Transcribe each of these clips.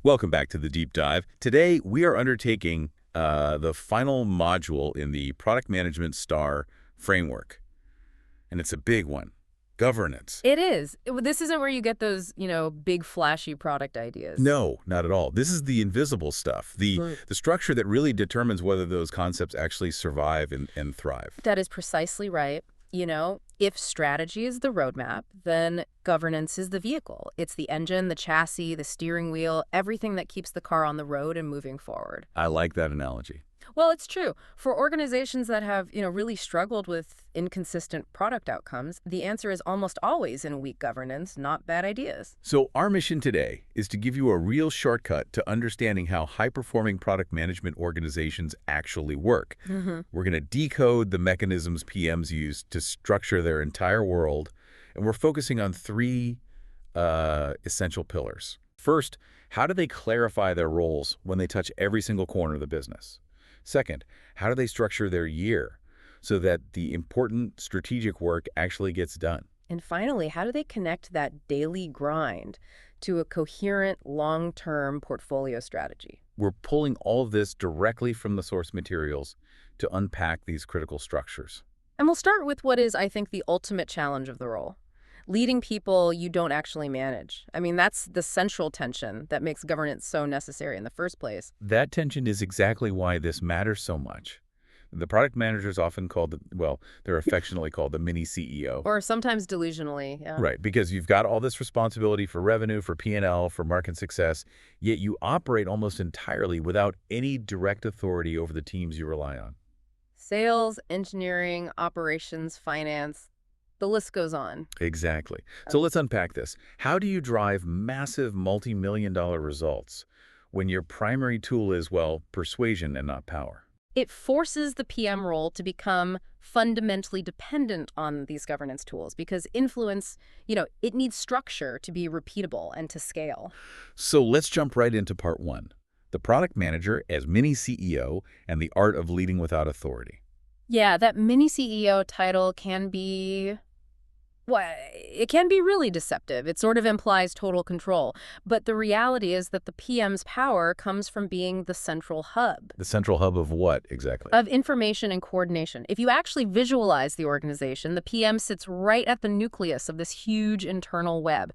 Welcome back to the Deep Dive. Today, we are undertaking the final module in the Product Management STAR framework. And it's a big one, governance. It is. This isn't where you get those, big flashy product ideas. No, not at all. This is the invisible stuff, the, Right. the structure that really determines whether those concepts actually survive and thrive. That is precisely right. If strategy is the roadmap, then governance is the vehicle. It's the engine, the chassis, the steering wheel, everything that keeps the car on the road and moving forward. I like that analogy. Well, it's true. For organizations that have, really struggled with inconsistent product outcomes, the answer is almost always in weak governance, not bad ideas. So our mission today is to give you a real shortcut to understanding how high-performing product management organizations actually work. We're going to decode the mechanisms PMs use to structure their entire world, and we're focusing on three essential pillars. First, how do they clarify their roles when they touch every single corner of the business? Second, how do they structure their year so that the important strategic work actually gets done? And finally, how do they connect that daily grind to a coherent long-term portfolio strategy? We're pulling all of this directly from the source materials to unpack these critical structures. And we'll start with what is, I think, the ultimate challenge of the role. Leading people you don't actually manage. I mean, that's the central tension that makes governance so necessary in the first place. That tension is exactly why this matters so much. The product manager is often called, they're affectionately called the mini CEO. Or sometimes delusionally, yeah. Right, because you've got all this responsibility for revenue, for P&L, for market success, yet you operate almost entirely without any direct authority over the teams you rely on. Sales, engineering, operations, finance, the list goes on. Exactly. So let's unpack this. How do you drive massive multi-million-dollar results when your primary tool is, persuasion and not power? It forces the PM role to become fundamentally dependent on these governance tools because influence, it needs structure to be repeatable and to scale. So let's jump right into part one. The product manager as mini CEO and the art of leading without authority. Yeah, that mini CEO title can be, it can be really deceptive. It sort of implies total control. But the reality is that the PM's power comes from being the central hub. The central hub of what, exactly? Of information and coordination. If you actually visualize the organization, the PM sits right at the nucleus of this huge internal web.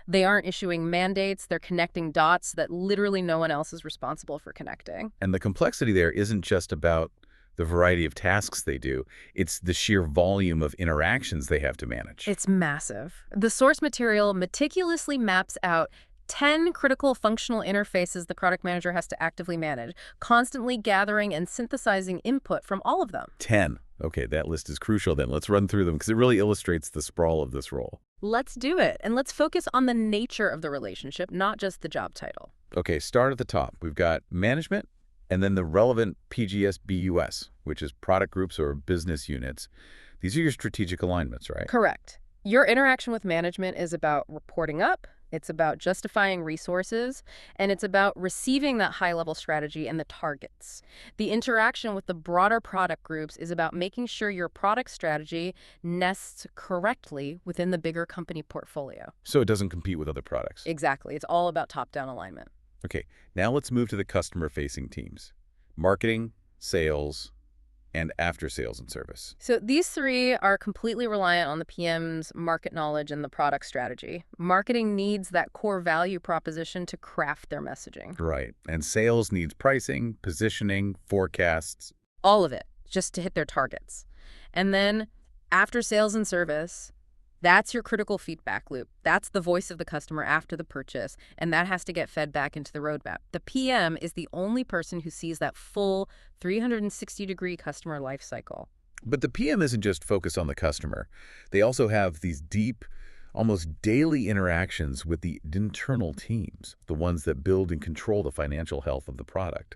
They aren't issuing mandates, they're connecting dots that literally no one else is responsible for connecting. And the complexity there isn't just about the variety of tasks they do. It's the sheer volume of interactions they have to manage. It's massive. The source material meticulously maps out 10 critical functional interfaces the product manager has to actively manage, constantly gathering and synthesizing input from all of them. 10. Okay, that list is crucial then. Let's run through them because it really illustrates the sprawl of this role. Let's do it. And let's focus on the nature of the relationship, not just the job title. Okay, start at the top. We've got management, and then the relevant PGS-BUS, which is product groups or business units. These are your strategic alignments, right? Correct. Your interaction with management is about reporting up, it's about justifying resources, and it's about receiving that high-level strategy and the targets. The interaction with the broader product groups is about making sure your product strategy nests correctly within the bigger company portfolio. So it doesn't compete with other products. Exactly. It's all about top-down alignment. Okay, now let's move to the customer-facing teams. Marketing, sales, and after sales and service. So these three are completely reliant on the PM's market knowledge and the product strategy. Marketing needs that core value proposition to craft their messaging. Right, and sales needs pricing, positioning, forecasts. All of it, just to hit their targets. And then after sales and service, that's your critical feedback loop. That's the voice of the customer after the purchase, and that has to get fed back into the roadmap. The PM is the only person who sees that full 360-degree customer life cycle. But the PM isn't just focused on the customer. They also have these deep, almost daily interactions with the internal teams, the ones that build and control the financial health of the product.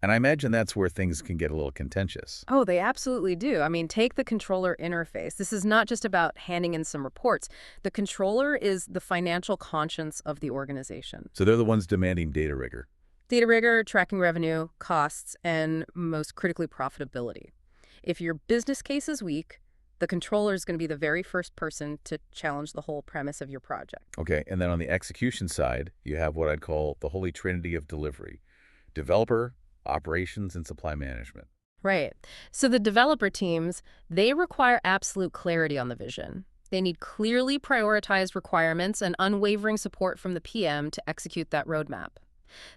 And I imagine that's where things can get a little contentious. Oh, they absolutely do. I mean, take the controller interface. This is not just about handing in some reports. The controller is the financial conscience of the organization. So they're the ones demanding data rigor. Data rigor, tracking revenue, costs, and most critically, profitability. If your business case is weak, The controller is going to be the very first person to challenge the whole premise of your project. Okay, and then on the execution side, you have what I'd call the holy trinity of delivery: developer, operations, and supply management. Right. So the developer teams, they require absolute clarity on the vision. They need clearly prioritized requirements and unwavering support from the PM to execute that roadmap.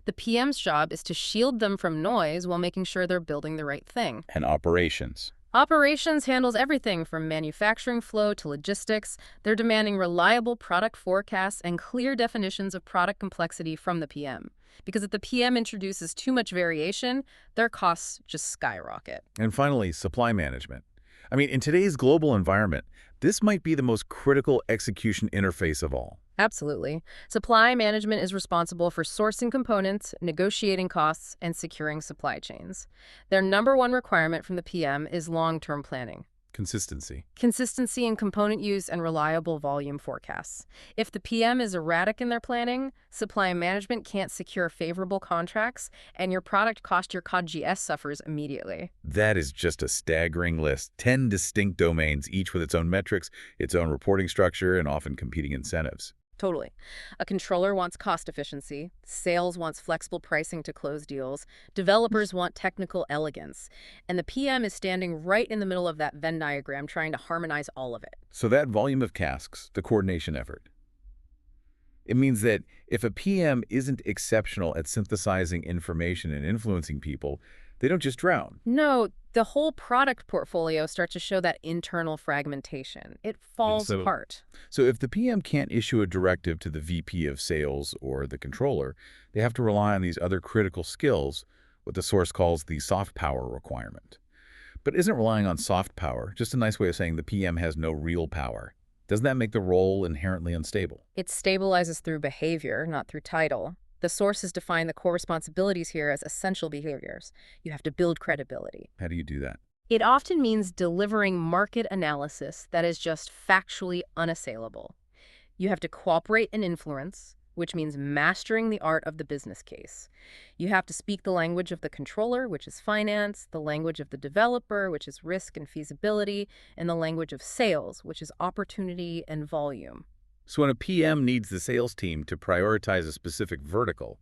The PM's job is to shield them from noise while making sure they're building the right thing. And operations. Operations handles everything from manufacturing flow to logistics. They're demanding reliable product forecasts and clear definitions of product complexity from the PM. Because if the PM introduces too much variation, their costs just skyrocket. And finally, supply management. I mean, in today's global environment, this might be the most critical execution interface of all. Absolutely. Supply management is responsible for sourcing components, negotiating costs, and securing supply chains. Their number one requirement from the PM is long-term planning. Consistency. Consistency in component use and reliable volume forecasts. If the PM is erratic in their planning, supply management can't secure favorable contracts, and your product cost your COGS suffers immediately. That is just a staggering list. 10 distinct domains, each with its own metrics, its own reporting structure, and often competing incentives. Totally. A controller wants cost efficiency, sales wants flexible pricing to close deals, developers want technical elegance, and the PM is standing right in the middle of that Venn diagram trying to harmonize all of it. So that volume of tasks, the coordination effort, it means that if a PM isn't exceptional at synthesizing information and influencing people, they don't just drown. No, the whole product portfolio starts to show that internal fragmentation. It falls apart. So if the PM can't issue a directive to the VP of sales or the controller, they have to rely on these other critical skills, what the source calls the soft power requirement. But isn't relying on soft power just a nice way of saying the PM has no real power? Doesn't that make the role inherently unstable? It stabilizes through behavior, not through title. The sources define the core responsibilities here as essential behaviors. You have to build credibility. How do you do that? It often means delivering market analysis that is just factually unassailable. You have to cooperate and influence, which means mastering the art of the business case. You have to speak the language of the controller, which is finance, the language of the developer, which is risk and feasibility, and the language of sales, which is opportunity and volume. So when a PM needs the sales team to prioritize a specific vertical,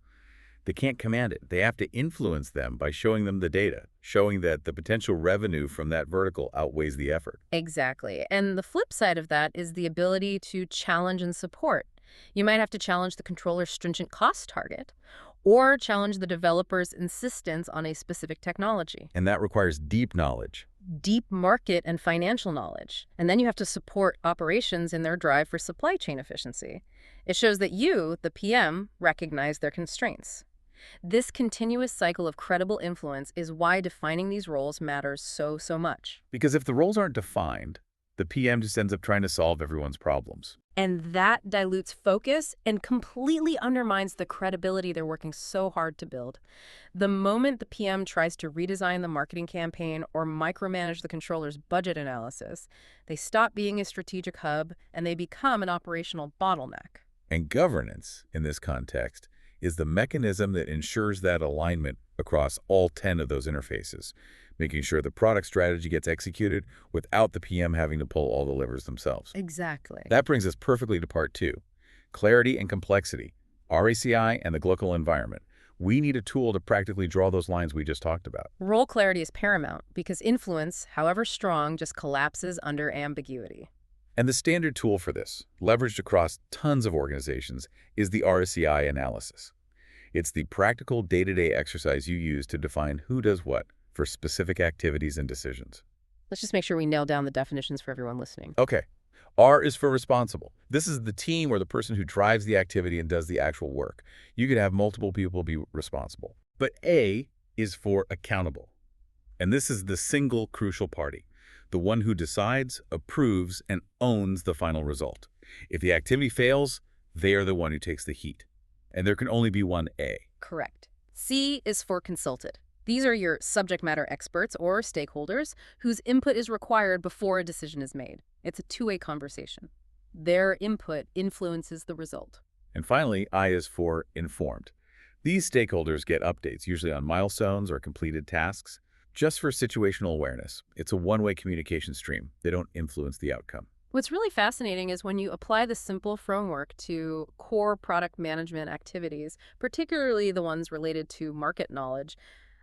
they can't command it. They have to influence them by showing them the data, showing that the potential revenue from that vertical outweighs the effort. Exactly. And the flip side of that is the ability to challenge and support. You might have to challenge the controller's stringent cost target or challenge the developer's insistence on a specific technology. And that requires deep knowledge. Deep market and financial knowledge. And then you have to support operations in their drive for supply chain efficiency. It shows that you, the PM, recognize their constraints. This continuous cycle of credible influence is why defining these roles matters so much. Because if the roles aren't defined, the PM just ends up trying to solve everyone's problems. And that dilutes focus and completely undermines the credibility they're working so hard to build. The moment the PM tries to redesign the marketing campaign or micromanage the controller's budget analysis, they stop being a strategic hub and they become an operational bottleneck. And governance, in this context, is the mechanism that ensures that alignment across all 10 of those interfaces, making sure the product strategy gets executed without the PM having to pull all the levers themselves. Exactly. That brings us perfectly to part 2, clarity and complexity, RACI and the local environment. We need a tool to practically draw those lines we just talked about. Role clarity is paramount because influence, however strong, just collapses under ambiguity. And the standard tool for this, leveraged across tons of organizations, is the RACI analysis. It's the practical day-to-day exercise you use to define who does what for specific activities and decisions. Let's just make sure we nail down the definitions for everyone listening. Okay. R is for responsible. This is the team or the person who drives the activity and does the actual work. You could have multiple people be responsible. But A is for accountable. And this is the single crucial party, the one who decides, approves, and owns the final result. If the activity fails, they are the one who takes the heat. And there can only be one A. Correct. C is for consulted. These are your subject matter experts or stakeholders whose input is required before a decision is made. It's a two-way conversation. Their input influences the result. And finally, I is for informed. These stakeholders get updates, usually on milestones or completed tasks, just for situational awareness. It's a one-way communication stream. They don't influence the outcome. What's really fascinating is when you apply the simple framework to core product management activities, particularly the ones related to market knowledge,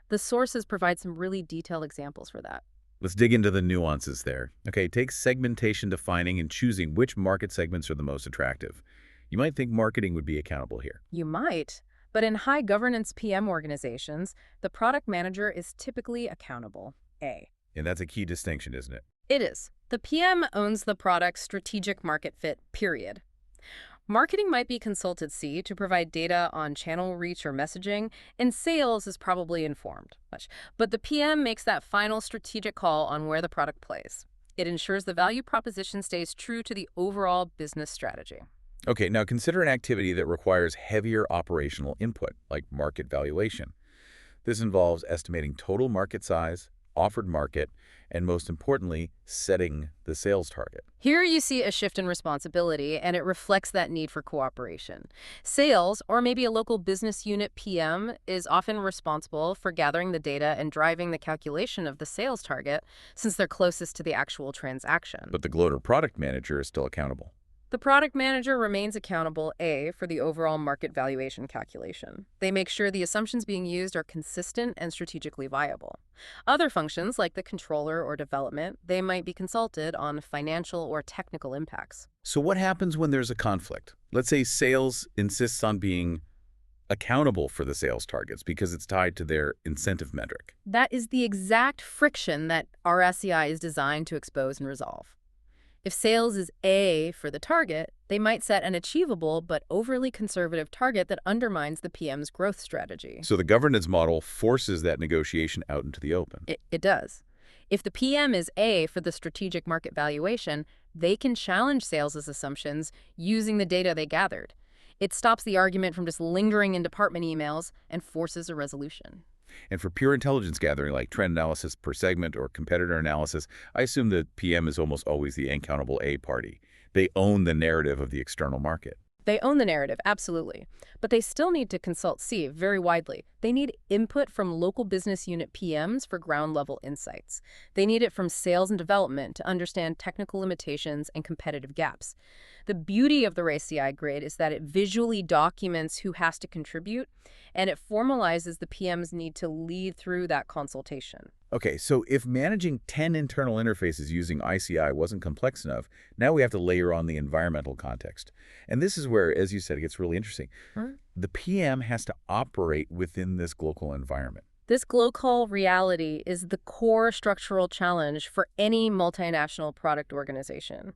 the sources provide some really detailed examples for that. Let's dig into the nuances there. Okay, take segmentation defining and choosing which market segments are the most attractive. You might think marketing would be accountable here. You might, but in high governance PM organizations, the product manager is typically accountable. A. And that's a key distinction, isn't it? It is. The PM owns the product's strategic market fit, period. Marketing might be consulted C to provide data on channel reach or messaging, and sales is probably informed. But the PM makes that final strategic call on where the product plays. It ensures the value proposition stays true to the overall business strategy. Okay, now consider an activity that requires heavier operational input, like market valuation. This involves estimating total market size, offered market, and most importantly, setting the sales target. Here you see a shift in responsibility, and it reflects that need for cooperation. Sales, or maybe a local business unit PM, is often responsible for gathering the data and driving the calculation of the sales target, since they're closest to the actual transaction. But the Gloater product manager is still accountable. The product manager remains accountable, A, for the overall market valuation calculation. They make sure the assumptions being used are consistent and strategically viable. Other functions, like the controller or development, they might be consulted on financial or technical impacts. So what happens when there's a conflict? Let's say sales insists on being accountable for the sales targets because it's tied to their incentive metric. That is the exact friction that RSEI is designed to expose and resolve. If sales is A for the target, they might set an achievable but overly conservative target that undermines the PM's growth strategy. So the governance model forces that negotiation out into the open. It does. If the PM is A for the strategic market valuation, they can challenge sales' assumptions using the data they gathered. It stops the argument from just lingering in department emails and forces a resolution. And for pure intelligence gathering, like trend analysis per segment or competitor analysis, I assume the PM is almost always the accountable A party. They own the narrative of the external market. They own the narrative, absolutely. But they still need to consult C very widely. They need input from local business unit PMs for ground-level insights. They need it from sales and development to understand technical limitations and competitive gaps. The beauty of the RSEI grid is that it visually documents who has to contribute, and it formalizes the PM's need to lead through that consultation. Okay, so if managing 10 internal interfaces using ICI wasn't complex enough, now we have to layer on the environmental context. And this is where, as you said, it gets really interesting. The PM has to operate within this global environment. This global reality is the core structural challenge for any multinational product organization.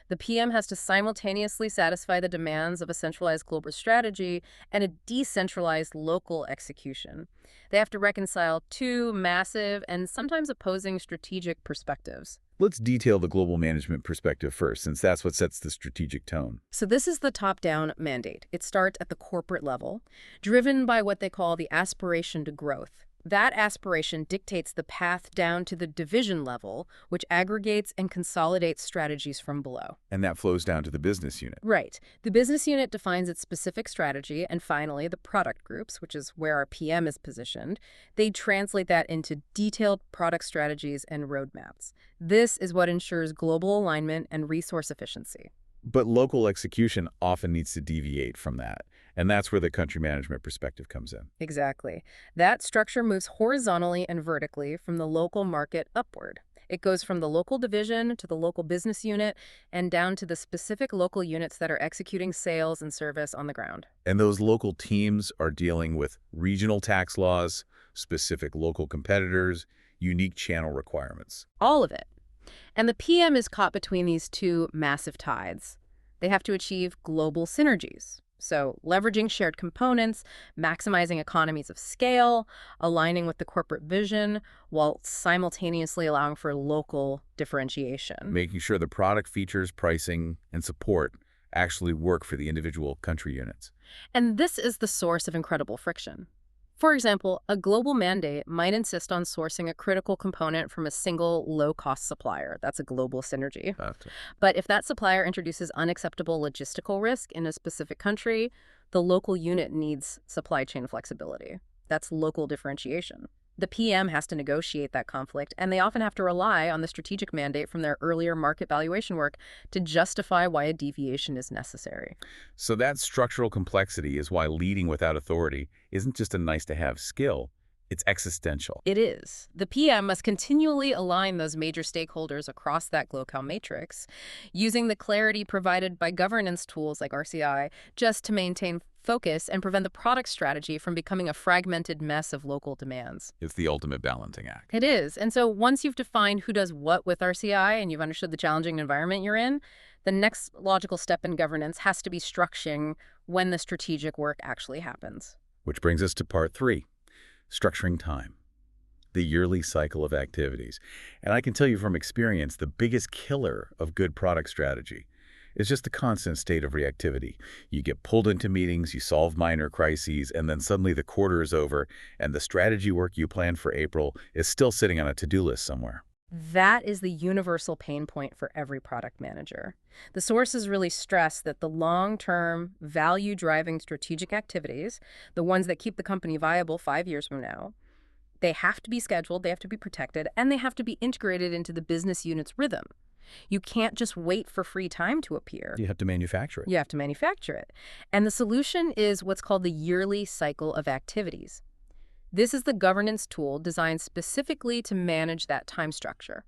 The PM has to simultaneously satisfy the demands of a centralized global strategy and a decentralized local execution. They have to reconcile two massive and sometimes opposing strategic perspectives. Let's detail the global management perspective first, since that's what sets the strategic tone. So this is the top-down mandate. It starts at the corporate level, driven by what they call the aspiration to growth. That aspiration dictates the path down to the division level, which aggregates and consolidates strategies from below. And that flows down to the business unit. Right. The business unit defines its specific strategy, and finally, the product groups, which is where our PM is positioned, they translate that into detailed product strategies and roadmaps. This is what ensures global alignment and resource efficiency. But local execution often needs to deviate from that. And that's where the country management perspective comes in. Exactly. That structure moves horizontally and vertically from the local market upward. It goes from the local division to the local business unit and down to the specific local units that are executing sales and service on the ground. And those local teams are dealing with regional tax laws, specific local competitors, unique channel requirements. All of it. And the PM is caught between these two massive tides. They have to achieve global synergies. So leveraging shared components, maximizing economies of scale, aligning with the corporate vision, while simultaneously allowing for local differentiation. Making sure the product features, pricing, and support actually work for the individual country units. And this is the source of incredible friction. For example, a global mandate might insist on sourcing a critical component from a single low-cost supplier. That's a global synergy. But if that supplier introduces unacceptable logistical risk in a specific country, the local unit needs supply chain flexibility. That's local differentiation. The PM has to negotiate that conflict, and they often have to rely on the strategic mandate from their earlier market valuation work to justify why a deviation is necessary. So that structural complexity is why leading without authority isn't just a nice-to-have skill, it's existential. It is. The PM must continually align those major stakeholders across that GLOCAL matrix, using the clarity provided by governance tools like RCI just to maintain focus and prevent the product strategy from becoming a fragmented mess of local demands. It's the ultimate balancing act. It is. And so once you've defined who does what with RCI and you've understood the challenging environment you're in, the next logical step in governance has to be structuring when the strategic work actually happens. Which brings us to part 3. Structuring time, the yearly cycle of activities. And I can tell you from experience, the biggest killer of good product strategy is just the constant state of reactivity. You get pulled into meetings, you solve minor crises, and then suddenly the quarter is over, and the strategy work you planned for April is still sitting on a to-do list somewhere. That is the universal pain point for every product manager. The sources really stress that the long-term, value-driving strategic activities, the ones that keep the company viable 5 years from now, they have to be scheduled, they have to be protected, and they have to be integrated into the business unit's rhythm. You can't just wait for free time to appear. You have to manufacture it. You have to manufacture it. And the solution is what's called the yearly cycle of activities. This is the governance tool designed specifically to manage that time structure.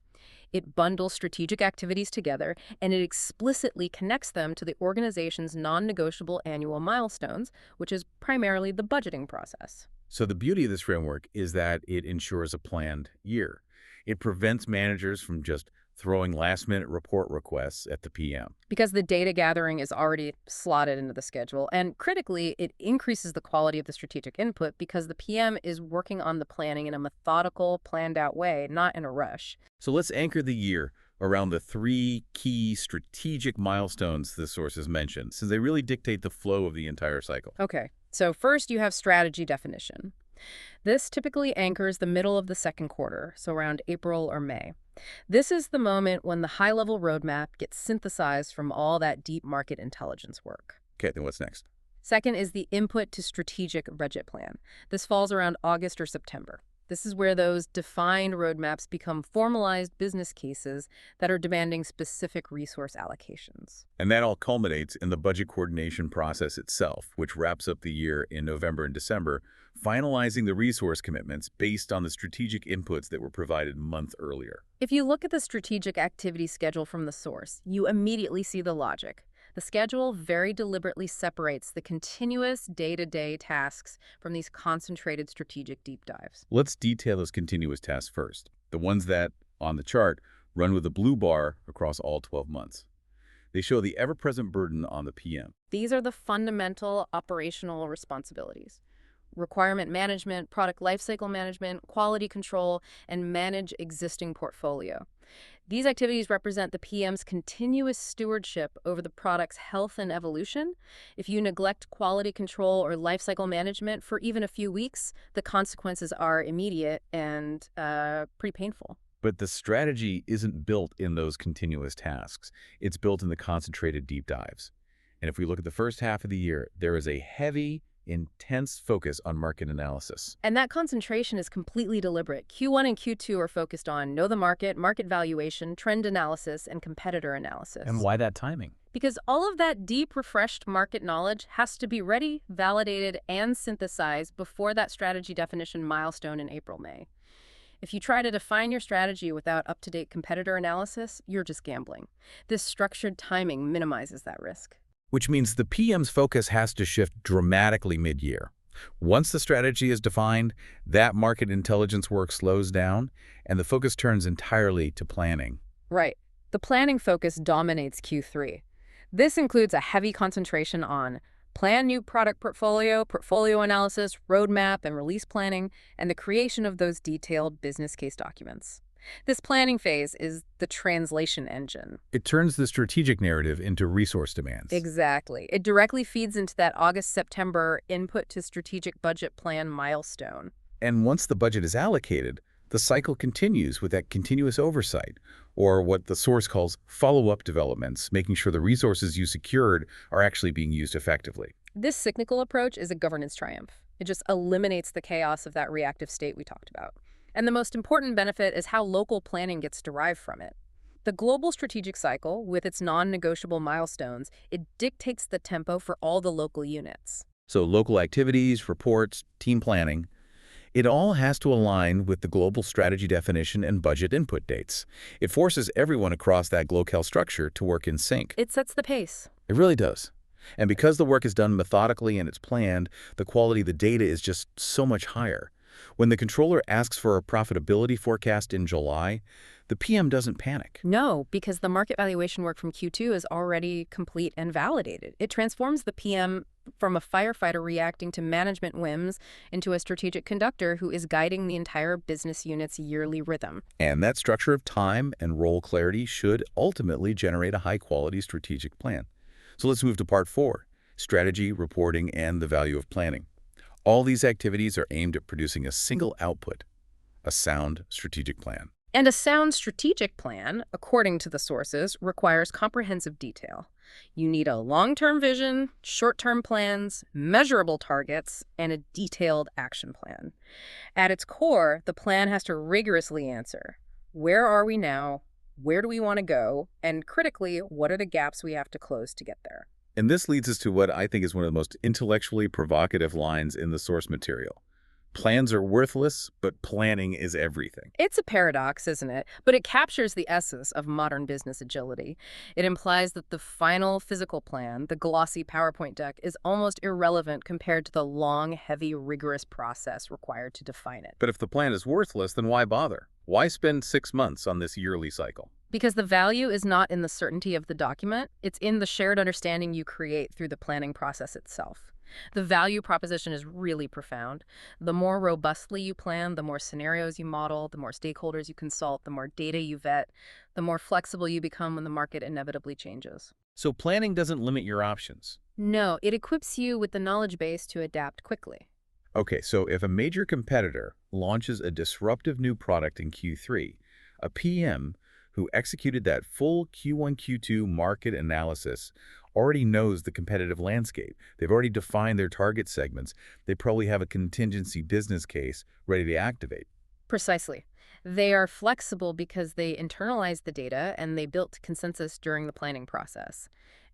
It bundles strategic activities together, and it explicitly connects them to the organization's non-negotiable annual milestones, which is primarily the budgeting process. So the beauty of this framework is that it ensures a planned year. It prevents managers from just throwing last-minute report requests at the PM. Because the data gathering is already slotted into the schedule, and critically, it increases the quality of the strategic input because the PM is working on the planning in a methodical, planned-out way, not in a rush. So let's anchor the year around the 3 key strategic milestones the sources mentioned, since they really dictate the flow of the entire cycle. Okay, so first you have strategy definition. This typically anchors the middle of the second quarter, so around April or May. This is the moment when the high-level roadmap gets synthesized from all that deep market intelligence work. Okay, then what's next? Second is the input to strategic budget plan. This falls around August or September. This is where those defined roadmaps become formalized business cases that are demanding specific resource allocations. And that all culminates in the budget coordination process itself, which wraps up the year in November and December, finalizing the resource commitments based on the strategic inputs that were provided a month earlier. If you look at the strategic activity schedule from the source, you immediately see the logic. The schedule very deliberately separates the continuous day-to-day tasks from these concentrated strategic deep dives. Let's detail those continuous tasks first, the ones that, on the chart, run with a blue bar across all 12 months. They show the ever-present burden on the PM. These are the fundamental operational responsibilities: requirement management, product lifecycle management, quality control, and manage existing portfolio. These activities represent the PM's continuous stewardship over the product's health and evolution. If you neglect quality control or lifecycle management for even a few weeks, the consequences are immediate and pretty painful. But the strategy isn't built in those continuous tasks. It's built in the concentrated deep dives. And if we look at the first half of the year, there is a heavy, intense focus on market analysis. And that concentration is completely deliberate. Q1 and Q2 are focused on know the market, market valuation, trend analysis, and competitor analysis. And why that timing? Because all of that deep, refreshed market knowledge has to be ready, validated, and synthesized before that strategy definition milestone in April-May. If you try to define your strategy without up-to-date competitor analysis, you're just gambling. This structured timing minimizes that risk. Which means the PM's focus has to shift dramatically mid-year. Once the strategy is defined, that market intelligence work slows down, and the focus turns entirely to planning. Right. The planning focus dominates Q3. This includes a heavy concentration on plan new product portfolio, portfolio analysis, roadmap and release planning, and the creation of those detailed business case documents. This planning phase is the translation engine. It turns the strategic narrative into resource demands. Exactly. It directly feeds into that August-September input to strategic budget plan milestone. And once the budget is allocated, the cycle continues with that continuous oversight, or what the source calls follow-up developments, making sure the resources you secured are actually being used effectively. This cyclical approach is a governance triumph. It just eliminates the chaos of that reactive state we talked about. And the most important benefit is how local planning gets derived from it. The global strategic cycle, with its non-negotiable milestones, it dictates the tempo for all the local units. So local activities, reports, team planning, it all has to align with the global strategy definition and budget input dates. It forces everyone across that GloCal structure to work in sync. It sets the pace. It really does. And because the work is done methodically and it's planned, the quality of the data is just so much higher. When the controller asks for a profitability forecast in July, the PM doesn't panic. No, because the market valuation work from Q2 is already complete and validated. It transforms the PM from a firefighter reacting to management whims into a strategic conductor who is guiding the entire business unit's yearly rhythm. And that structure of time and role clarity should ultimately generate a high-quality strategic plan. So let's move to part 4, strategy, reporting, and the value of planning. All these activities are aimed at producing a single output, a sound strategic plan. And a sound strategic plan, according to the sources, requires comprehensive detail. You need a long-term vision, short-term plans, measurable targets, and a detailed action plan. At its core, the plan has to rigorously answer, where are we now, where do we want to go, and critically, what are the gaps we have to close to get there? And this leads us to what I think is one of the most intellectually provocative lines in the source material. Plans are worthless, but planning is everything. It's a paradox, isn't it? But it captures the essence of modern business agility. It implies that the final physical plan, the glossy PowerPoint deck, is almost irrelevant compared to the long, heavy, rigorous process required to define it. But if the plan is worthless, then why bother? Why spend 6 months on this yearly cycle? Because the value is not in the certainty of the document, it's in the shared understanding you create through the planning process itself. The value proposition is really profound. The more robustly you plan, the more scenarios you model, the more stakeholders you consult, the more data you vet, the more flexible you become when the market inevitably changes. So planning doesn't limit your options. No, it equips you with the knowledge base to adapt quickly. Okay, so if a major competitor launches a disruptive new product in Q3, a PM who executed that full Q1, Q2 market analysis already knows the competitive landscape. They've already defined their target segments. They probably have a contingency business case ready to activate. Precisely. They are flexible because they internalize the data and they built consensus during the planning process.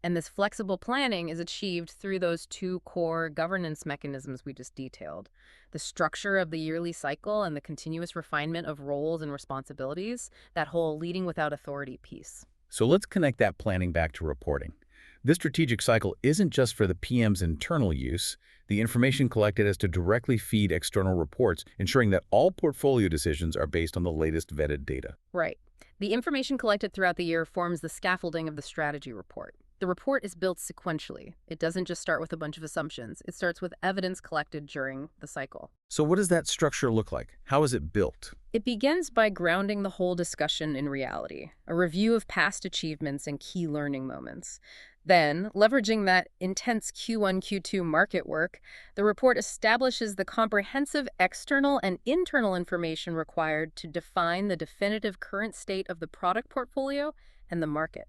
And this flexible planning is achieved through those 2 core governance mechanisms we just detailed: the structure of the yearly cycle and the continuous refinement of roles and responsibilities, that whole leading without authority piece. So let's connect that planning back to reporting. This strategic cycle isn't just for the PM's internal use. The information collected has to directly feed external reports, ensuring that all portfolio decisions are based on the latest vetted data. Right. The information collected throughout the year forms the scaffolding of the strategy report. The report is built sequentially. It doesn't just start with a bunch of assumptions. It starts with evidence collected during the cycle. So what does that structure look like? How is it built? It begins by grounding the whole discussion in reality, a review of past achievements and key learning moments. Then, leveraging that intense Q1, Q2 market work, the report establishes the comprehensive external and internal information required to define the definitive current state of the product portfolio and the market.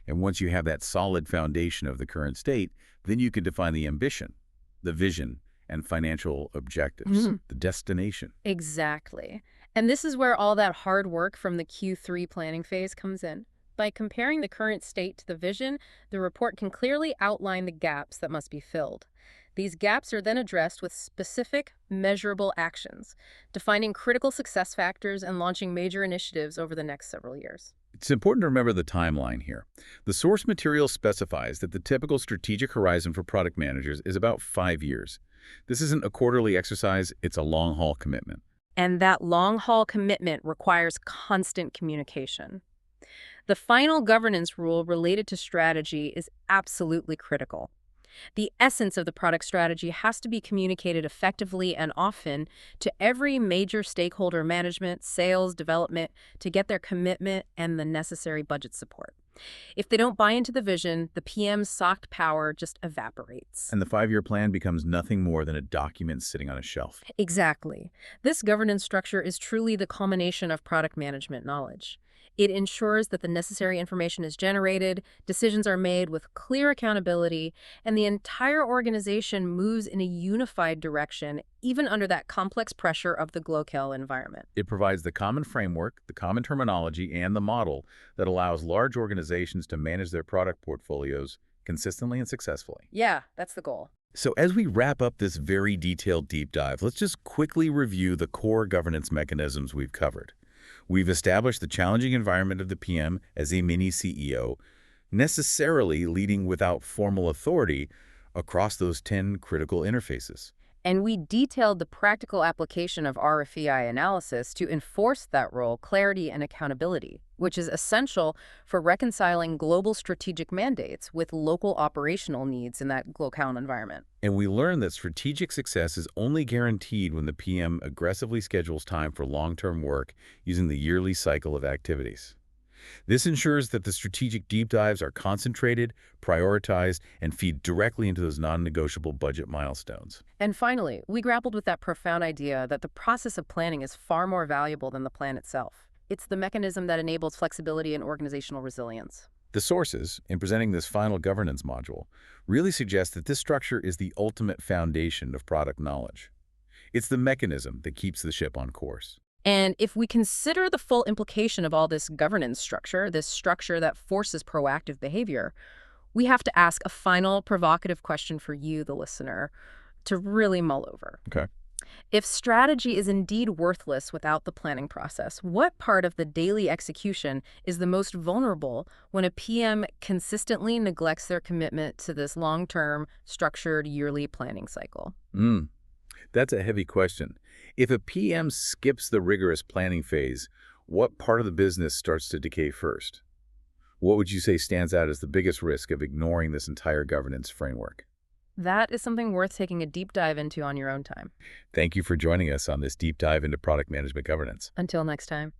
And once you have that solid foundation of the current state, then you can define the ambition, the vision, and financial objectives, the destination. Exactly. And this is where all that hard work from the Q3 planning phase comes in. By comparing the current state to the vision, the report can clearly outline the gaps that must be filled. These gaps are then addressed with specific, measurable actions, defining critical success factors and launching major initiatives over the next several years. It's important to remember the timeline here. The source material specifies that the typical strategic horizon for product managers is about 5 years. This isn't a quarterly exercise, it's a long-haul commitment. And that long-haul commitment requires constant communication. The final governance rule related to strategy is absolutely critical. The essence of the product strategy has to be communicated effectively and often to every major stakeholder, management, sales, development, to get their commitment and the necessary budget support. If they don't buy into the vision, the PM's soft power just evaporates. And the 5-year plan becomes nothing more than a document sitting on a shelf. Exactly. This governance structure is truly the culmination of product management knowledge. It ensures that the necessary information is generated, decisions are made with clear accountability, and the entire organization moves in a unified direction, even under that complex pressure of the Glocal environment. It provides the common framework, the common terminology, and the model that allows large organizations to manage their product portfolios consistently and successfully. Yeah, that's the goal. So as we wrap up this very detailed deep dive, let's just quickly review the core governance mechanisms we've covered. We've established the challenging environment of the PM as a mini CEO, necessarily leading without formal authority across those 10 critical interfaces. And we detailed the practical application of RFEI analysis to enforce that role, clarity, and accountability, which is essential for reconciling global strategic mandates with local operational needs in that Glocal environment. And we learned that strategic success is only guaranteed when the PM aggressively schedules time for long-term work using the yearly cycle of activities. This ensures that the strategic deep dives are concentrated, prioritized, and feed directly into those non-negotiable budget milestones. And finally, we grappled with that profound idea that the process of planning is far more valuable than the plan itself. It's the mechanism that enables flexibility and organizational resilience. The sources, in presenting this final governance module, really suggest that this structure is the ultimate foundation of product knowledge. It's the mechanism that keeps the ship on course. And if we consider the full implication of all this governance structure, this structure that forces proactive behavior, we have to ask a final provocative question for you, the listener, to really mull over. Okay. If strategy is indeed worthless without the planning process, what part of the daily execution is the most vulnerable when a PM consistently neglects their commitment to this long-term, structured, yearly planning cycle? That's a heavy question. If a PM skips the rigorous planning phase, what part of the business starts to decay first? What would you say stands out as the biggest risk of ignoring this entire governance framework? That is something worth taking a deep dive into on your own time. Thank you for joining us on this deep dive into product management governance. Until next time.